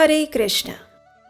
हरे कृष्णा।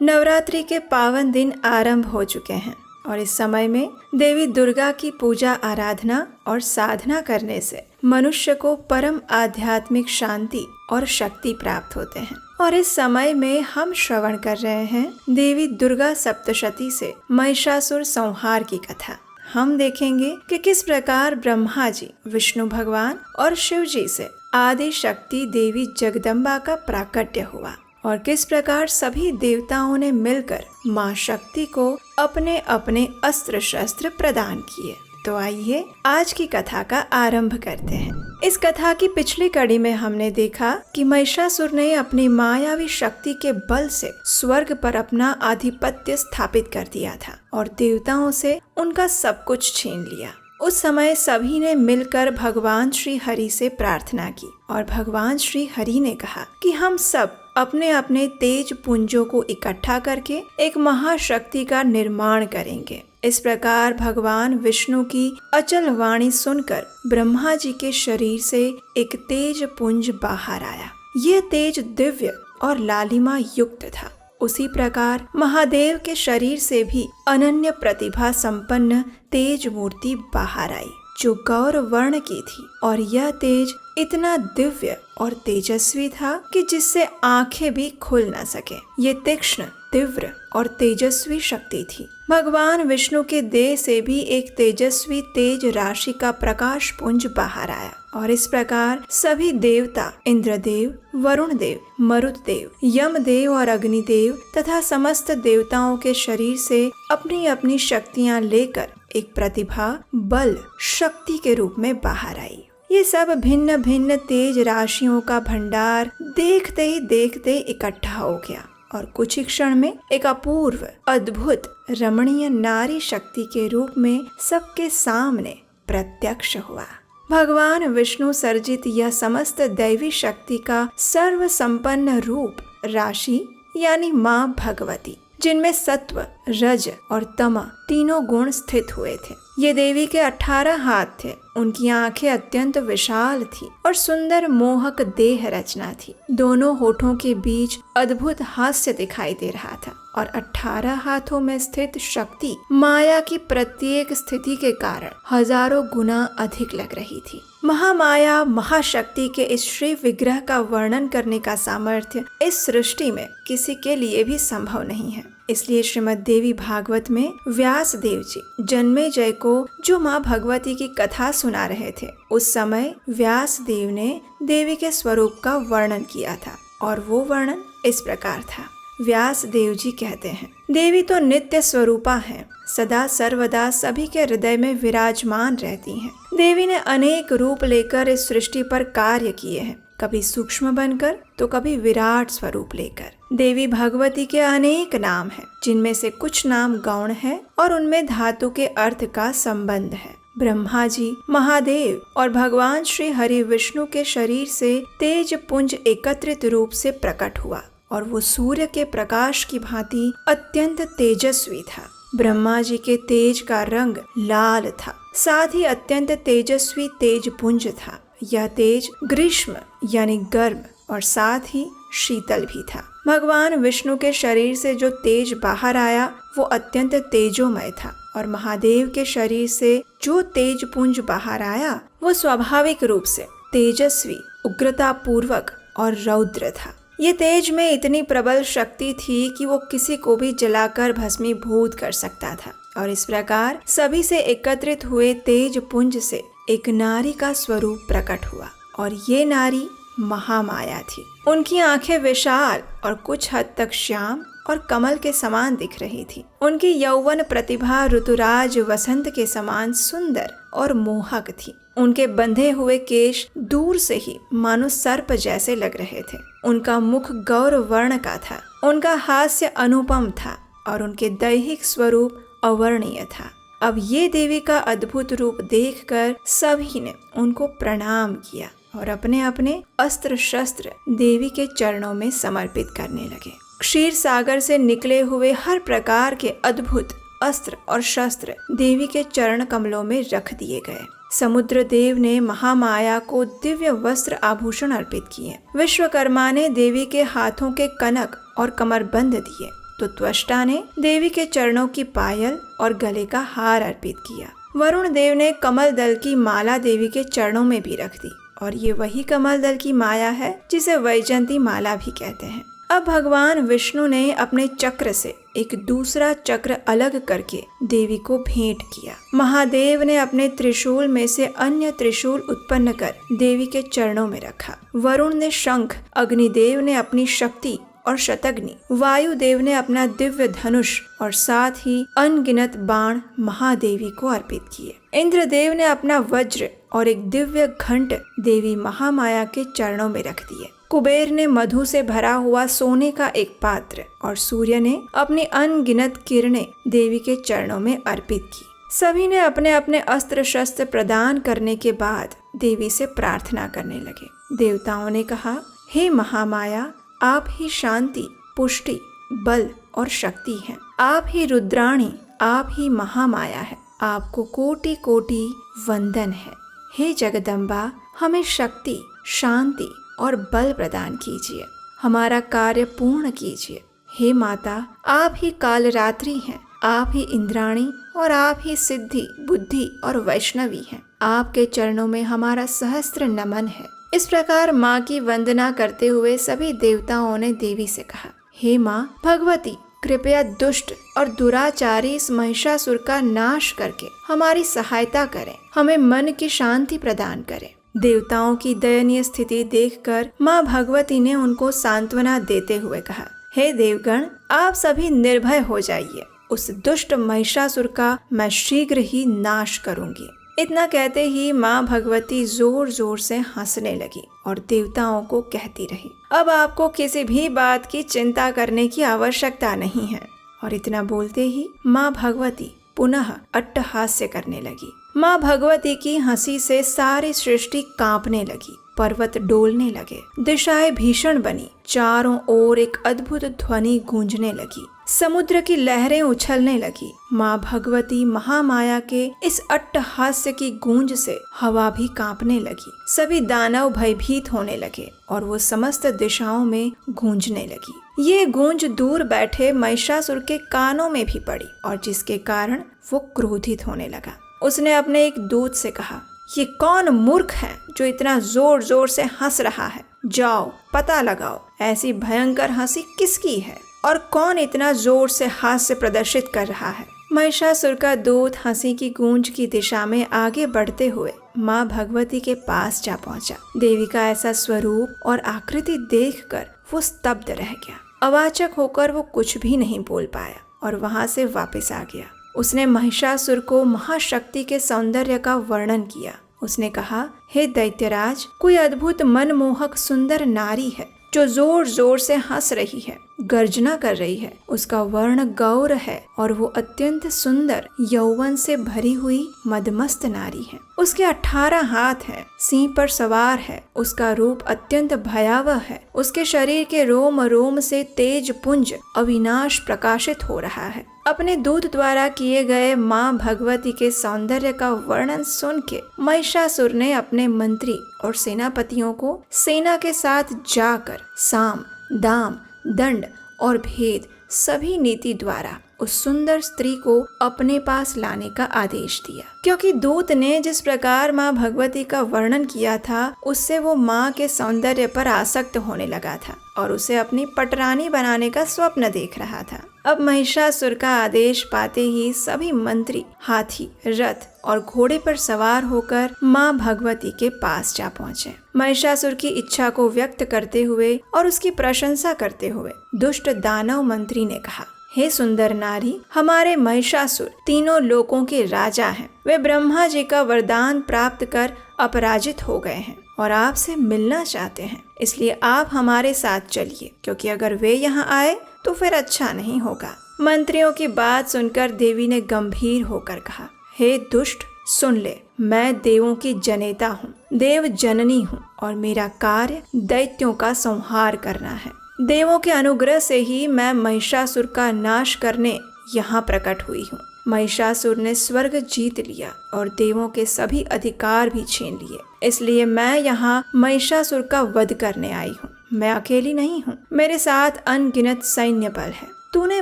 नवरात्रि के पावन दिन आरंभ हो चुके हैं और इस समय में देवी दुर्गा की पूजा आराधना और साधना करने से मनुष्य को परम आध्यात्मिक शांति और शक्ति प्राप्त होते हैं। और इस समय में हम श्रवण कर रहे हैं देवी दुर्गा सप्तशती से महिषासुर संहार की कथा। हम देखेंगे कि किस प्रकार ब्रह्मा जी, विष्णु भगवान और शिव जी से आदि शक्ति देवी जगदम्बा का प्राकट्य हुआ और किस प्रकार सभी देवताओं ने मिलकर माँ शक्ति को अपने अपने अस्त्र शस्त्र प्रदान किए। तो आइए आज की कथा का आरंभ करते हैं। इस कथा की पिछली कड़ी में हमने देखा कि महिषासुर ने अपनी मायावी शक्ति के बल से स्वर्ग पर अपना आधिपत्य स्थापित कर दिया था और देवताओं से उनका सब कुछ छीन लिया। उस समय सभी ने मिलकर भगवान श्री हरि से प्रार्थना की और भगवान श्री हरि ने कहा कि हम सब अपने अपने तेज पुंजों को इकट्ठा करके एक महाशक्ति का निर्माण करेंगे। इस प्रकार भगवान विष्णु की अचल वाणी सुनकर ब्रह्मा जी के शरीर से एक तेज पुंज बाहर आया। यह तेज दिव्य और लालिमा युक्त था। उसी प्रकार महादेव के शरीर से भी अनन्य प्रतिभा संपन्न तेज मूर्ति बाहर आई जो गौर वर्ण की थी और यह तेज इतना दिव्य और तेजस्वी था कि जिससे आंखें भी खुल न सके। ये तीक्ष्ण, तीव्र और तेजस्वी शक्ति थी। भगवान विष्णु के देह से भी एक तेजस्वी तेज राशि का प्रकाश पुंज बाहर आया और इस प्रकार सभी देवता इंद्रदेव, वरुण देव, मरुत देव, यमदेव और अग्निदेव तथा समस्त देवताओं के शरीर से अपनी अपनी शक्तियां लेकर एक प्रतिभा, बल, शक्ति के रूप में बाहर आई। ये सब भिन्न भिन्न तेज राशियों का भंडार देखते ही देखते इकट्ठा हो गया और कुछ ही क्षण में एक अपूर्व, अद्भुत, रमणीय नारी शक्ति के रूप में सबके सामने प्रत्यक्ष हुआ। भगवान विष्णु सर्जित यह समस्त दैवी शक्ति का सर्व संपन्न रूप राशि यानी माँ भगवती, जिनमें सत्व, रज और तम तीनों गुण स्थित हुए थे। ये देवी के 18 हाथ थे। उनकी आंखें अत्यंत विशाल थी और सुंदर मोहक देह रचना थी। दोनों होठों के बीच अद्भुत हास्य दिखाई दे रहा था और 18 हाथों में स्थित शक्ति माया की प्रत्येक स्थिति के कारण हजारों गुना अधिक लग रही थी। महामाया महाशक्ति के इस श्री विग्रह का वर्णन करने का सामर्थ्य इस सृष्टि में किसी के लिए भी संभव नहीं है। इसलिए श्रीमद् देवी भागवत में व्यास देव जी जन्मेजय को जो माँ भगवती की कथा सुना रहे थे, उस समय व्यास देव ने देवी के स्वरूप का वर्णन किया था और वो वर्णन इस प्रकार था। व्यास देव जी कहते हैं, देवी तो नित्य स्वरूपा है, सदा सर्वदा सभी के हृदय में विराजमान रहती हैं। देवी ने अनेक रूप लेकर इस सृष्टि पर कार्य किए हैं, कभी सूक्ष्म बनकर तो कभी विराट स्वरूप लेकर। देवी भगवती के अनेक नाम हैं, जिनमें से कुछ नाम गौण है और उनमें धातु के अर्थ का संबंध है। ब्रह्मा जी, महादेव और भगवान श्री हरि विष्णु के शरीर से तेज पुंज एकत्रित रूप से प्रकट हुआ और वो सूर्य के प्रकाश की भांति अत्यंत तेजस्वी था। ब्रह्मा जी के तेज का रंग लाल था, साथ ही अत्यंत तेजस्वी तेज पुंज था। यह तेज ग्रीष्म यानी गर्म और साथ ही शीतल भी था। भगवान विष्णु के शरीर से जो तेज बाहर आया वो अत्यंत तेजोमय था और महादेव के शरीर से जो तेज पुंज बाहर आया वो स्वाभाविक रूप से तेजस्वी, उग्रता पूर्वक और रौद्र था। ये तेज में इतनी प्रबल शक्ति थी कि वो किसी को भी जलाकर भस्मीभूत कर सकता था और इस प्रकार सभी से एकत्रित हुए तेज पुंज से एक नारी का स्वरूप प्रकट हुआ और ये नारी महामाया थी। उनकी आंखें विशाल और कुछ हद तक श्याम और कमल के समान दिख रही थी। उनकी यौवन प्रतिभा ऋतुराज वसंत के समान सुंदर और मोहक थी। उनके बंधे हुए केश दूर से ही मानो सर्प जैसे लग रहे थे। उनका मुख गौर वर्ण का था। उनका हास्य अनुपम था और उनके दैहिक स्वरूप अवर्णीय था। अब ये देवी का अद्भुत रूप देखकर सभी ने उनको प्रणाम किया और अपने अपने अस्त्र शस्त्र देवी के चरणों में समर्पित करने लगे। क्षीर सागर से निकले हुए हर प्रकार के अद्भुत अस्त्र और शस्त्र देवी के चरण कमलों में रख दिए गए। समुद्र देव ने महामाया को दिव्य वस्त्र आभूषण अर्पित किए। विश्वकर्मा ने देवी के हाथों के कनक और कमरबंद दिए, तो त्वष्टा ने देवी के चरणों की पायल और गले का हार अर्पित किया। वरुण देव ने कमल दल की माला देवी के चरणों में भी रख दी, और ये वही कमल दल की माया है जिसे वैजयंती माला भी कहते हैं। अब भगवान विष्णु ने अपने चक्र से एक दूसरा चक्र अलग करके देवी को भेंट किया। महादेव ने अपने त्रिशूल में से अन्य त्रिशूल उत्पन्न कर देवी के चरणों में रखा। वरुण ने शंख, अग्निदेव ने अपनी शक्ति और शतग्नि, वायुदेव ने अपना दिव्य धनुष और साथ ही अनगिनत बाण महादेवी को अर्पित किए। इंद्रदेव ने अपना वज्र और एक दिव्य घंट देवी महामाया के चरणों में रख दिए। कुबेर ने मधु से भरा हुआ सोने का एक पात्र और सूर्य ने अपनी अनगिनत किरणें देवी के चरणों में अर्पित की। सभी ने अपने अपने अस्त्र शस्त्र प्रदान करने के बाद देवी से प्रार्थना करने लगे। देवताओं ने कहा, हे महामाया, आप ही शांति, पुष्टि, बल और शक्ति हैं। आप ही रुद्राणी, आप ही महामाया है। आपको कोटि कोटि वंदन है। हे जगदम्बा, हमें शक्ति, शांति और बल प्रदान कीजिए। हमारा कार्य पूर्ण कीजिए। हे माता, आप ही कालरात्रि हैं। आप ही इंद्राणी और आप ही सिद्धि, बुद्धि और वैष्णवी हैं। आपके चरणों में हमारा सहस्त्र नमन है। इस प्रकार माँ की वंदना करते हुए सभी देवताओं ने देवी से कहा, हे माँ भगवती, कृपया दुष्ट और दुराचारी इस महिषासुर का नाश करके हमारी सहायता करें। हमें मन की शांति प्रदान करें। देवताओं की दयनीय स्थिति देखकर माँ भगवती ने उनको सांत्वना देते हुए कहा, हे देवगण, आप सभी निर्भय हो जाइए। उस दुष्ट महिषासुर का मैं शीघ्र ही नाश करूंगी। इतना कहते ही माँ भगवती जोर जोर से हंसने लगी और देवताओं को कहती रही, अब आपको किसी भी बात की चिंता करने की आवश्यकता नहीं है। और इतना बोलते ही माँ भगवती पुनः अट्टहास्य करने लगी। माँ भगवती की हंसी से सारी सृष्टि कांपने लगी, पर्वत डोलने लगे, दिशाएं भीषण बनी, चारों ओर एक अद्भुत ध्वनि गूंजने लगी, समुद्र की लहरें उछलने लगी। माँ भगवती महामाया के इस अट्टहास्य की गूंज से हवा भी कांपने लगी। सभी दानव भयभीत होने लगे और वो समस्त दिशाओं में गूंजने लगी। ये गूंज दूर बैठे महिषासुर के कानों में भी पड़ी और जिसके कारण वो क्रोधित होने लगा। उसने अपने एक दूत से कहा, ये कौन मूर्ख है जो इतना जोर जोर से हंस रहा है? जाओ पता लगाओ, ऐसी भयंकर हंसी किसकी है और कौन इतना जोर से हास्य प्रदर्शित कर रहा है। महिषासुर का दूत हंसी की गूंज की दिशा में आगे बढ़ते हुए माँ भगवती के पास जा पहुंचा। देवी का ऐसा स्वरूप और आकृति देखकर वो स्तब्ध रह गया। अवाचक होकर वो कुछ भी नहीं बोल पाया और वहां से वापस आ गया। उसने महिषासुर को महाशक्ति के सौंदर्य का वर्णन किया। उसने कहा, हे दैत्यराज, कोई अद्भुत मनमोहक सुंदर नारी है जो जोर जोर से हंस रही है, गर्जना कर रही है। उसका वर्ण गौर है और वो अत्यंत सुंदर यौवन से भरी हुई मदमस्त नारी है। उसके 18 हाथ हैं, सिंह पर सवार है। उसका रूप अत्यंत भयावह है। उसके शरीर के रोम रोम से तेज पुंज अविनाश प्रकाशित हो रहा है। अपने दूत द्वारा किए गए माँ भगवती के सौंदर्य का वर्णन सुन के महिषासुर ने अपने मंत्री और सेनापतियों को सेना के साथ जाकर साम, दाम, दंड और भेद सभी नीति द्वारा उस सुंदर स्त्री को अपने पास लाने का आदेश दिया। क्योंकि दूत ने जिस प्रकार माँ भगवती का वर्णन किया था, उससे वो माँ के सौंदर्य पर आसक्त होने लगा था और उसे अपनी पटरानी बनाने का स्वप्न देख रहा था। अब महिषासुर का आदेश पाते ही सभी मंत्री हाथी, रथ और घोड़े पर सवार होकर माँ भगवती के पास जा पहुँचे। महिषासुर की इच्छा को व्यक्त करते हुए और उसकी प्रशंसा करते हुए दुष्ट दानव मंत्री ने कहा, हे सुंदर नारी, हमारे महिषासुर तीनों लोकों के राजा हैं। वे ब्रह्मा जी का वरदान प्राप्त कर अपराजित हो गए हैं और आपसे मिलना चाहते हैं। इसलिए आप हमारे साथ चलिए, क्योंकि अगर वे यहाँ आए तो फिर अच्छा नहीं होगा। मंत्रियों की बात सुनकर देवी ने गंभीर होकर कहा, हे दुष्ट, सुन ले, मैं देवों की जनेता हूँ, देव जननी हूँ और मेरा कार्य दैत्यों का संहार करना है। देवों के अनुग्रह से ही मैं महिषासुर का नाश करने यहाँ प्रकट हुई हूँ। महिषासुर ने स्वर्ग जीत लिया और देवों के सभी अधिकार भी छीन लिए। इसलिए मैं यहाँ महिषासुर का वध करने आई हूँ। मैं अकेली नहीं हूँ, मेरे साथ अनगिनत सैन्य बल है। तूने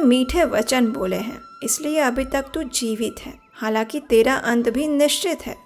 मीठे वचन बोले हैं, इसलिए अभी तक तू जीवित है। हालांकि तेरा अंत भी निश्चित है।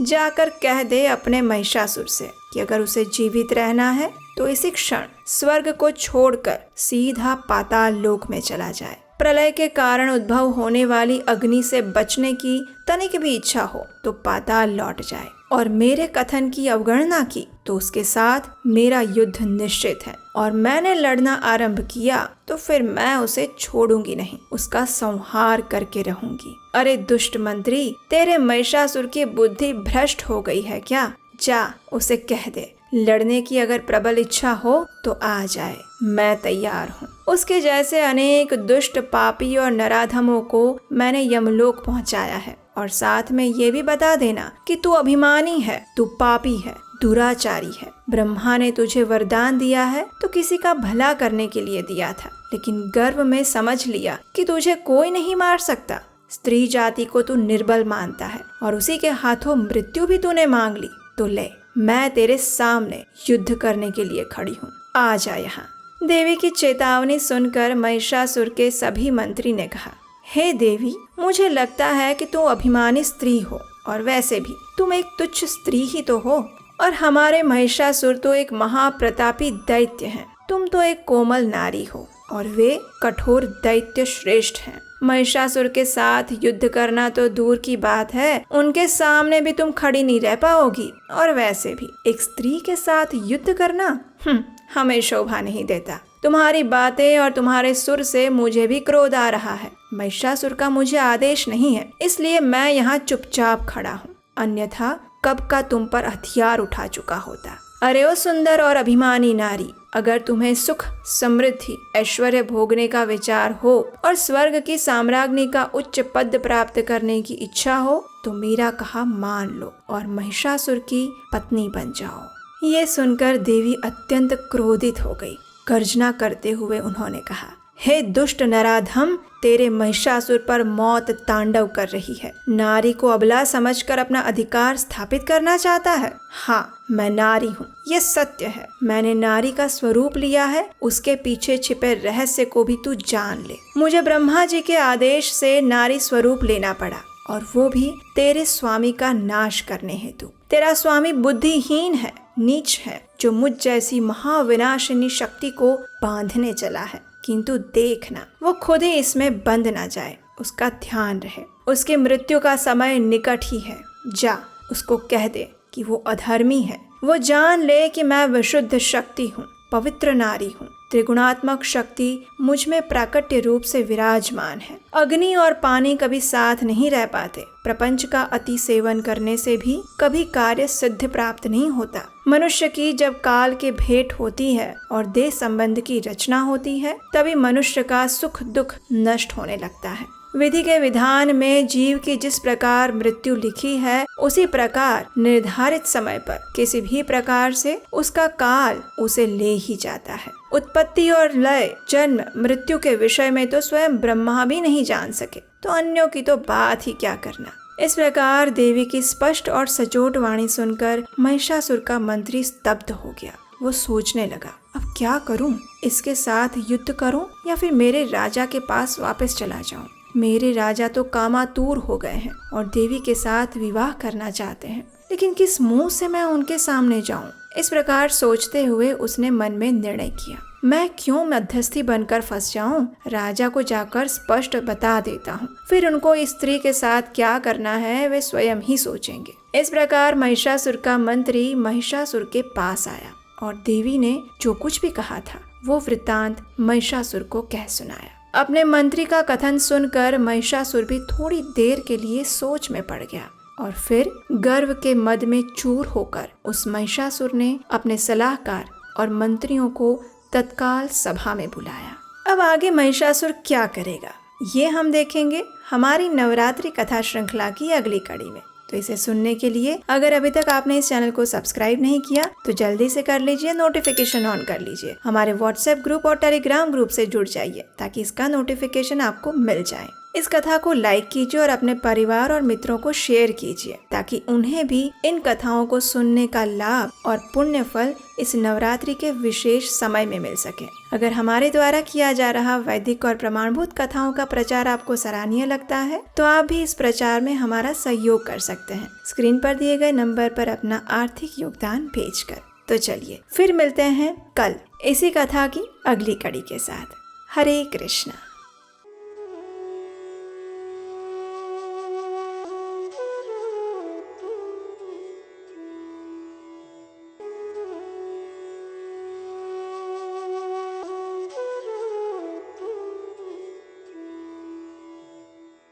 जाकर कह दे अपने महिषासुर से कि अगर उसे जीवित रहना है तो इसी क्षण स्वर्ग को छोड़कर सीधा पाताल लोक में चला जाए। प्रलय के कारण उद्भव होने वाली अग्नि से बचने की तनिक भी इच्छा हो तो पाताल लौट जाए, और मेरे कथन की अवगणना की तो उसके साथ मेरा युद्ध निश्चित है, और मैंने लड़ना आरंभ किया तो फिर मैं उसे छोड़ूंगी नहीं, उसका संहार करके रहूंगी। अरे दुष्ट मंत्री, तेरे महिषासुर की बुद्धि भ्रष्ट हो गई है क्या? जा उसे कह दे, लड़ने की अगर प्रबल इच्छा हो तो आ जाए, मैं तैयार हूँ। उसके जैसे अनेक दुष्ट पापी और नराधमों को मैंने यमलोक पहुँचाया है, और साथ में ये भी बता देना कि तू अभिमानी है, तू पापी है, दुराचारी है। ब्रह्मा ने तुझे वरदान दिया है तो किसी का भला करने के लिए दिया था, लेकिन गर्व में समझ लिया कि तुझे कोई नहीं मार सकता। स्त्री जाति को तू निर्बल मानता है और उसी के हाथों मृत्यु भी तूने मांग ली। तो ले, मैं तेरे सामने युद्ध करने के लिए खड़ी हूँ, आ जा यहाँ। देवी की चेतावनी सुनकर महिषासुर के सभी मंत्री ने कहा, हे देवी, मुझे लगता है कि तू अभिमानी स्त्री हो, और वैसे भी तुम एक तुच्छ स्त्री ही तो हो, और हमारे महिषासुर तो एक महाप्रतापी दैत्य हैं। तुम तो एक कोमल नारी हो और वे कठोर दैत्य श्रेष्ठ हैं। महिषासुर के साथ युद्ध करना तो दूर की बात है, उनके सामने भी तुम खड़ी नहीं रह पाओगी, और वैसे भी एक स्त्री के साथ युद्ध करना हमें शोभा नहीं देता। तुम्हारी बातें और तुम्हारे सुर से मुझे भी क्रोध आ रहा है। महिषासुर का मुझे आदेश नहीं है, इसलिए मैं यहाँ चुपचाप खड़ा हूँ, अन्यथा कब का तुम पर हथियार उठा चुका होता। अरे ओ सुंदर और अभिमानी नारी, अगर तुम्हें सुख, समृद्धि, ऐश्वर्य भोगने का विचार हो और स्वर्ग की साम्राज्ञी का उच्च पद प्राप्त करने की इच्छा हो तो मेरा कहा मान लो और महिषासुर की पत्नी बन जाओ। ये सुनकर देवी अत्यंत क्रोधित हो गई। गर्जना करते हुए उन्होंने कहा, हे दुष्ट नराधम, तेरे महिषासुर पर मौत तांडव कर रही है। नारी को अबला समझकर अपना अधिकार स्थापित करना चाहता है। हाँ, मैं नारी हूँ, ये सत्य है। मैंने नारी का स्वरूप लिया है, उसके पीछे छिपे रहस्य को भी तू जान ले। मुझे ब्रह्मा जी के आदेश से नारी स्वरूप लेना पड़ा, और वो भी तेरे स्वामी का नाश करने हेतु। तेरा स्वामी बुद्धिहीन है, नीच है, जो मुझ जैसी महाविनाशिनी शक्ति को बांधने चला है। किंतु देखना, वो खुद ही इसमें बंद ना जाए, उसका ध्यान रहे। उसकी मृत्यु का समय निकट ही है। जा उसको कह दे कि वो अधर्मी है। वो जान ले कि मैं विशुद्ध शक्ति हूँ, पवित्र नारी हूँ। त्रिगुणात्मक शक्ति मुझ में प्राकट्य रूप से विराजमान है। अग्नि और पानी कभी साथ नहीं रह पाते। प्रपंच का अति सेवन करने से भी कभी कार्य सिद्ध प्राप्त नहीं होता। मनुष्य की जब काल के भेंट होती है और देह संबंध की रचना होती है, तभी मनुष्य का सुख दुख नष्ट होने लगता है। विधि के विधान में जीव की जिस प्रकार मृत्यु लिखी है, उसी प्रकार निर्धारित समय पर किसी भी प्रकार से उसका काल उसे ले ही जाता है। उत्पत्ति और लय, जन्म मृत्यु के विषय में तो स्वयं ब्रह्मा भी नहीं जान सके, तो अन्यों की तो बात ही क्या करना। इस प्रकार देवी की स्पष्ट और सचोट वाणी सुनकर महिषासुर का मंत्री स्तब्ध हो गया। वो सोचने लगा, अब क्या करूं? इसके साथ युद्ध करूं या फिर मेरे राजा के पास वापस चला जाऊं? मेरे राजा तो कामातुर हो गए हैं और देवी के साथ विवाह करना चाहते हैं, लेकिन किस मुंह से मैं उनके सामने जाऊं? इस प्रकार सोचते हुए उसने मन में निर्णय किया, मैं क्यों मध्यस्थी बनकर फंस जाऊं? राजा को जाकर स्पष्ट बता देता हूं, फिर उनको इस स्त्री के साथ क्या करना है वे स्वयं ही सोचेंगे। इस प्रकार महिषासुर का मंत्री महिषासुर के पास आया और देवी ने जो कुछ भी कहा था वो वृत्तांत महिषासुर को कह सुनाया। अपने मंत्री का कथन सुनकर महिषासुर भी थोड़ी देर के लिए सोच में पड़ गया और फिर गर्व के मद में चूर होकर उस महिषासुर ने अपने सलाहकार और मंत्रियों को तत्काल सभा में बुलाया। अब आगे महिषासुर क्या करेगा ये हम देखेंगे हमारी नवरात्रि कथा श्रृंखला की अगली कड़ी में। तो इसे सुनने के लिए अगर अभी तक आपने इस चैनल को सब्सक्राइब नहीं किया तो जल्दी से कर लीजिए, नोटिफिकेशन ऑन कर लीजिए, हमारे व्हाट्सएप ग्रुप और टेलीग्राम ग्रुप से जुड़ जाइए ताकि इसका नोटिफिकेशन आपको मिल जाए। इस कथा को लाइक कीजिए और अपने परिवार और मित्रों को शेयर कीजिए ताकि उन्हें भी इन कथाओं को सुनने का लाभ और पुण्य फल इस नवरात्रि के विशेष समय में मिल सके। अगर हमारे द्वारा किया जा रहा वैदिक और प्रमाणभूत कथाओं का प्रचार आपको सराहनीय लगता है तो आप भी इस प्रचार में हमारा सहयोग कर सकते हैं स्क्रीन पर दिए गए नंबर पर अपना आर्थिक योगदान भेजकर। तो चलिए फिर मिलते हैं कल इसी कथा की अगली कड़ी के साथ। हरे कृष्णा।